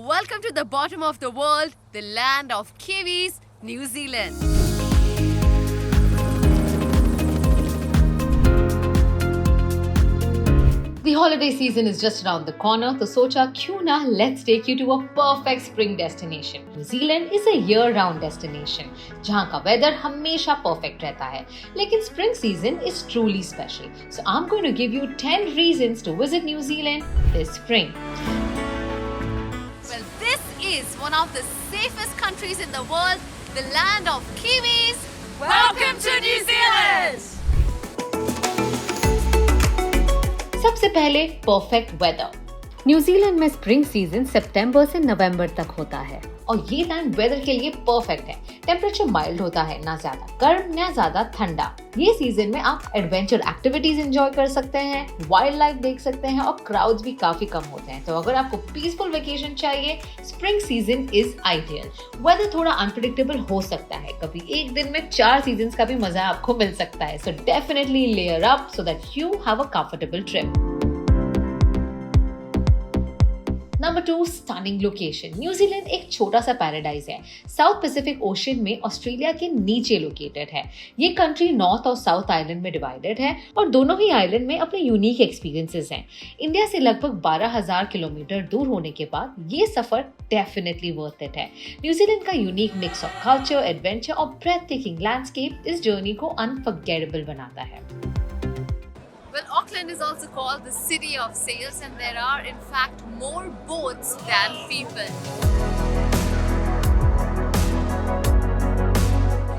Welcome to the bottom of the world, the land of Kiwis, New Zealand. The holiday season is just around the corner, तो सोचा क्यों ना let's take you to a perfect spring destination. New Zealand is a year-round destination, जहाँ का weather हमेशा perfect रहता है. लेकिन spring season is truly special. So I'm going to give you 10 reasons to visit New Zealand this spring. Well, this is one of the safest countries in the world, the land of Kiwis. Welcome to New Zealand! सबसे पहले perfect weather. New Zealand में spring season सितंबर से नवंबर तक होता है और ये time whether के लिए परफेक्ट है. टेम्परेचर माइल्ड होता है, ना ज्यादा गर्म ना ज्यादा ठंडा. ये सीजन में आप एडवेंचर एक्टिविटीज एंजॉय कर सकते हैं, वाइल्ड लाइफ देख सकते हैं और क्राउड्स भी काफी कम होते हैं. तो अगर आपको पीसफुल वेकेशन चाहिए, spring season is ideal. Weather थोड़ा अनप्रेडिक्टेबल हो सकता है, कभी एक दिन में 4 सीजन्स का भी मजा आपको मिल सकता है. So definitely layer up so that you have a comfortable trip. Number 2, stunning location. New Zealand एक छोटा सा पैराडाइज है. साउथ पैसिफिक ओशन में ऑस्ट्रेलिया के नीचे लोकेटेड है. ये कंट्री नॉर्थ और साउथ आइलैंड में डिवाइडेड है और दोनों ही आइलैंड में अपने यूनिक एक्सपीरियंसेस हैं. इंडिया से लगभग 12,000 किलोमीटर दूर होने के बाद ये सफर डेफिनेटली वर्थ इट है. न्यूजीलैंड का unique mix of culture, adventure और ब्रेथटेकिंग लैंडस्केप इस जर्नी को अनफॉरगेटेबल बनाता है. Well, Auckland is also called the city of sails, and there are in fact more boats than people.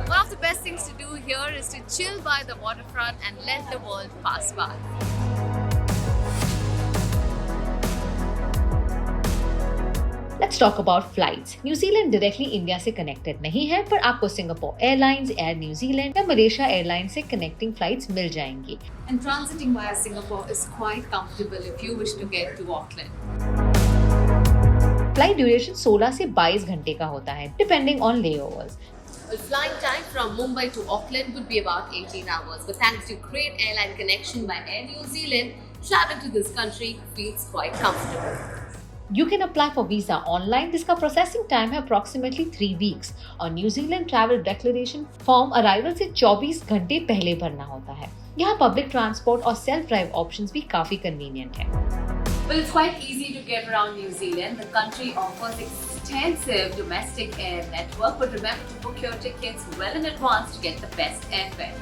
One of the best things to do here is to chill by the waterfront and let the world pass by. Let's talk about flights. New Zealand directly India से connected नहीं है, पर आपको Singapore airlines, air New Zealand या Malaysia airlines से connecting flights मिल जाएंगी. And transiting via Singapore is quite comfortable if you wish to get to Auckland. Flight duration 16 से 22 घंटे का होता है, depending on layovers. Well, flying time from Mumbai to Auckland would be about 18 hours, but thanks to great airline connection by Air New Zealand, travel to this country feels quite comfortable. You can apply for visa online, जिसका processing time है approximately 3 weeks और New Zealand travel declaration form arrival से 24 घंटे पहले भरना होता है. यहाँ पब्लिक ट्रांसपोर्ट और सेल्फ ड्राइव ऑप्शंस भी काफी कन्वीनियंट है. Well, it's quite easy to get around New Zealand. The country offers extensive domestic air network, but remember to book your tickets well in advance to get the best airfare.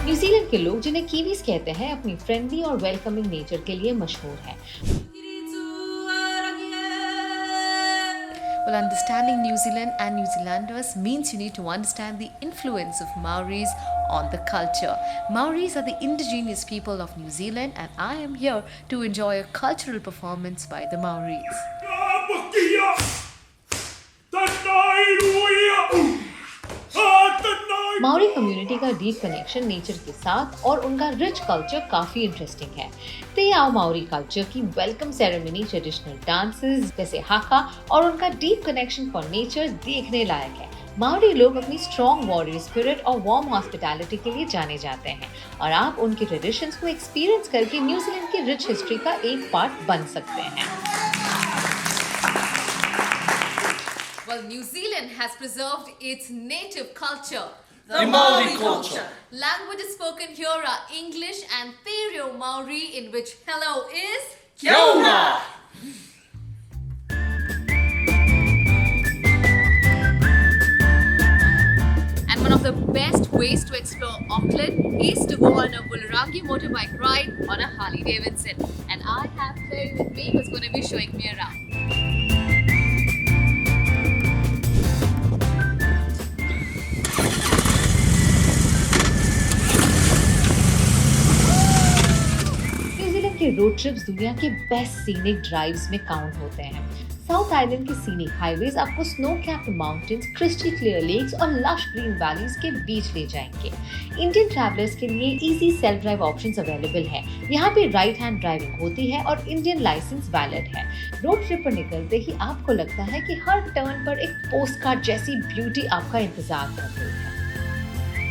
New Zealand के लोग, जिन्हें Kiwis कहते हैं, अपनी friendly और welcoming nature के लिए मशहूर हैं. Well, understanding New Zealand and New Zealanders means you need to understand the influence of Maoris on the culture. Maoris are the indigenous people of New Zealand, and I am here to enjoy a cultural performance by the Maoris. Maori community का deep connection nature के साथ और उनका rich culture काफी interesting है. ते आओ Maori culture की वेलकम सेरेमनी, ट्रेडिशनल डांसेस जैसे हाका और उनका डीप कनेक्शन फॉर नेचर देखने लायक है. माओरी लोग अपनी स्ट्रॉन्ग वॉरियर स्पिरिट और वार्म हॉस्पिटैलिटी के लिए जाने जाते हैं और आप उनके ट्रेडिशंस को एक्सपीरियंस करके न्यूजीलैंड की रिच हिस्ट्री का एक पार्ट बन सकते हैं. Well, New Zealand has preserved its native culture. The Maori culture. Languages spoken here are English and Therio Maori, in which hello is Kia ora! And one of the best ways to explore Auckland is to go on a Wollongongi motorbike ride on a Harley Davidson. And I have Claire with me who's going to be showing me around. के road trips दुनिया के best scenic drives में count होते हैं. South island के scenic highways आपको snow capped mountains, crystal clear lakes और lush green valleys के बीच ले जाएंगे. इंडियन ट्रैवलर्स के लिए easy self drive options available है. यहाँ पे राइट हैंड ड्राइविंग होती है और इंडियन लाइसेंस वैलिड है. रोड ट्रिप पर निकलते ही आपको लगता है कि हर टर्न पर एक पोस्टकार्ड जैसी ब्यूटी आपका इंतजार कर रही है.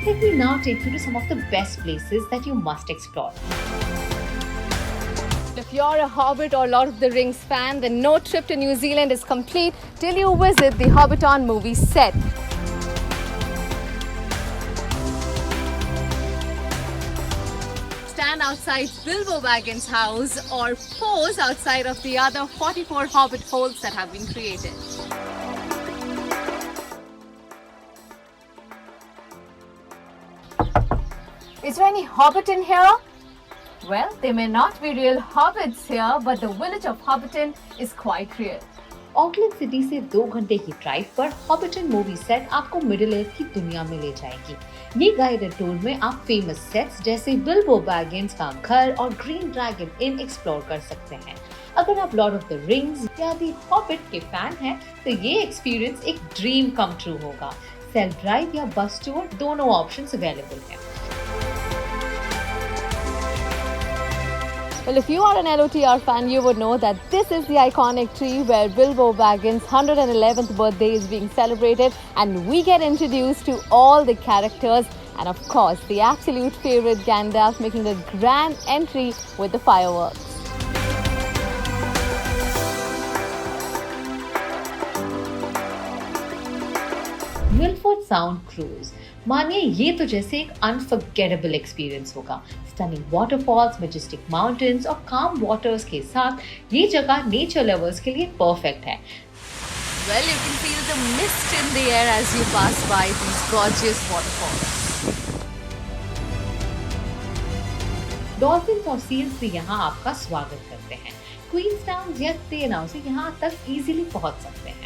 Let me now take you to some of the best places that you must explore. If you're a Hobbit or Lord of the Rings fan, then no trip to New Zealand is complete till you visit the Hobbiton movie set. Stand outside Bilbo Baggins' house or pose outside of the other 44 Hobbit holes that have been created. Is there any Hobbit in here? Well, they may not be real hobbits here, but the village of Hobbiton is quite real. Auckland city से 2 घंटे की drive पर हॉबिटन movie set आपको middle अर्थ की दुनिया में ले जाएगी। ये गाइडेड टूर में आप फेमस सेट्स जैसे बिल्बो बैगिंस का घर और ग्रीन ड्रैगन इन एक्सप्लोर कर सकते हैं। अगर आप लॉर्ड ऑफ द रिंग्स या दी हॉबिट के फैन हैं, तो ये एक्सपीरियंस एक ड्रीम कम ट्रू होगा। सेल्फ ड्राइव या बस टूर दोनों ऑप्शंस अवेलेबल हैं। Well, if you are an LOTR fan, you would know that this is the iconic tree where Bilbo Baggins' 111th birthday is being celebrated, and we get introduced to all the characters and of course the absolute favorite Gandalf making a grand entry with the fireworks. Milford sound cruise, मानिए ये तो जैसे एक unforgettable experience होगा। Stunning waterfalls, majestic mountains और काम waters के साथ ये जगह नेचर लवर्स के लिए परफेक्ट है। Well, you can feel the mist in the air as you pass by these gorgeous waterfalls. Dolphins और सील्स भी यहाँ आपका स्वागत करते हैं। क्वींसटाउन या तेनाव से यहाँ तक इजीली पहुँच सकते हैं।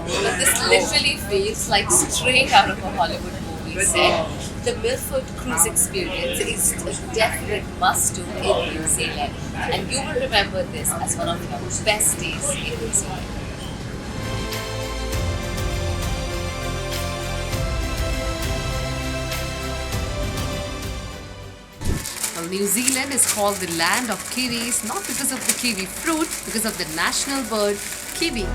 This literally feels like straight out of a Hollywood movie set. The Milford Cruise experience is a definite must-do in New Zealand, and you will remember this as one of your best days in New Zealand. Well, New Zealand is called the land of kiwis not because of the kiwi fruit, because of the national bird kiwi.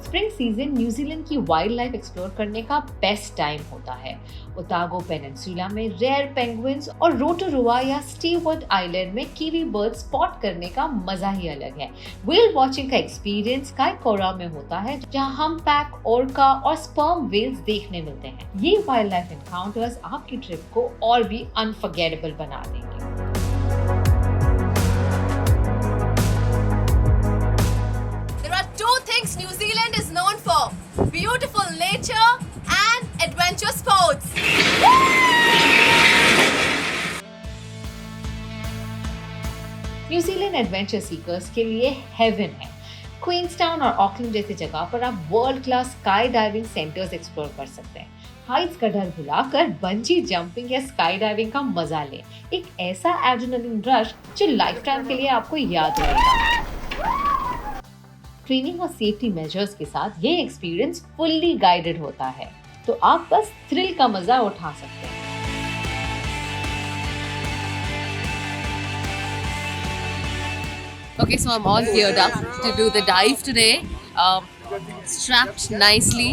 Spring season New Zealand की wild life explore करने का best time होता है। ओतागो peninsula में rare penguins और Rotorua या Stewart island में kiwi bird spot करने का मजा ही अलग है। व्हेल वॉचिंग का एक्सपीरियंस काइकोरा में होता है, जहां हम्पबैक, ओरका और स्पर्म व्हेल्स देखने मिलते हैं। ये वाइल्ड लाइफ एनकाउंटर्स आपकी ट्रिप को और भी अनफॉरगेटेबल बना देंगे। New Zealand is known for beautiful nature and adventure sports. New Zealand adventure seekers के लिए हेवन है। क्वींसटाउन और ऑकलैंड जैसी जगह पर आप world class sky diving centres explore कर सकते हैं। हाइट्स का डर भुलाकर बंजी जंपिंग या स्काई डाइविंग का मजा लें। एक ऐसा एड्रेनलिन रश जो लाइफ टाइम के लिए आपको याद रहेगा। ट्रेनिंग और सेफ्टी मेजर्स के साथ ये एक्सपीरियंस फुल्ली गाइडेड होता है, तो आप बस थ्रिल का मजा उठा सकते हैं। Okay, so I'm all geared up to do the dive today. Strapped nicely.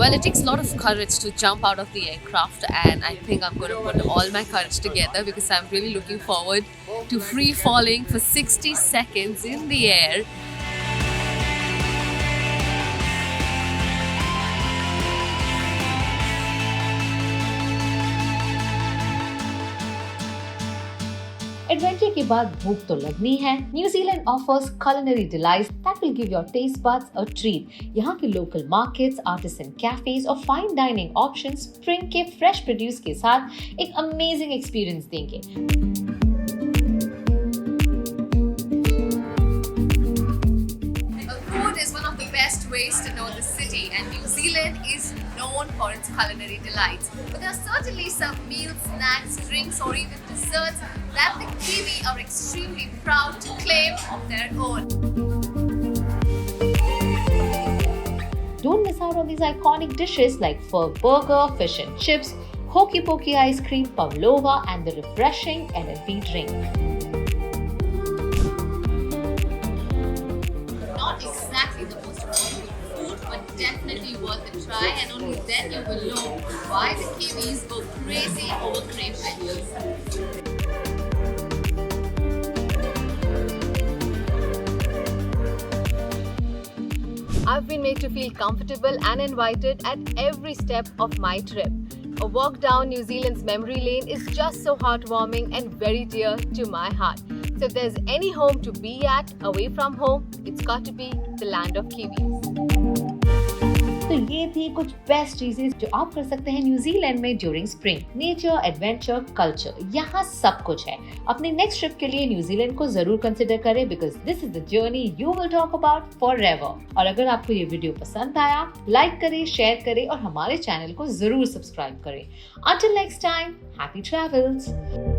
Well, it takes a lot of courage to jump out of the aircraft, and I think I'm going to put all my courage together because I'm really looking forward to free falling for 60 seconds in the air. Adventure के बाद भूख तो लगनी है। New Zealand offers culinary delights that will give your taste buds a treat. यहाँ के local markets, artisan cafes और fine dining options spring के फ्रेश प्रोड्यूस के साथ एक अमेजिंग एक्सपीरियंस देंगे। Food is one of the best ways to know the city, and New Zealand is known for its culinary delights. But there are certainly some meals, snacks, drinks, or even desserts that the Kiwi are extremely proud to claim of their own. Don't miss out on these iconic dishes like pho burger, fish and chips, hokey pokey ice cream, pavlova, and the refreshing LLP drink. Not exactly the most important food, but definitely definitely worth a try, and only then you will know why the Kiwis go crazy over crayfish. I've been made to feel comfortable and invited at every step of my trip. A walk down New Zealand's memory lane is just so heartwarming and very dear to my heart. So if there's any home to be at away from home, it's got to be the land of Kiwis. तो ये थी कुछ best चीजें जो आप कर सकते हैं न्यूजीलैंड में during spring. Nature, adventure, culture, यहाँ सब कुछ है। अपनी नेक्स्ट ट्रिप के लिए न्यूजीलैंड को जरूर कंसिडर करें because this is the journey you will talk about forever. और अगर आपको ये वीडियो पसंद आया, लाइक करें, शेयर करें और हमारे चैनल को जरूर सब्सक्राइब करें। Until next time, happy travels!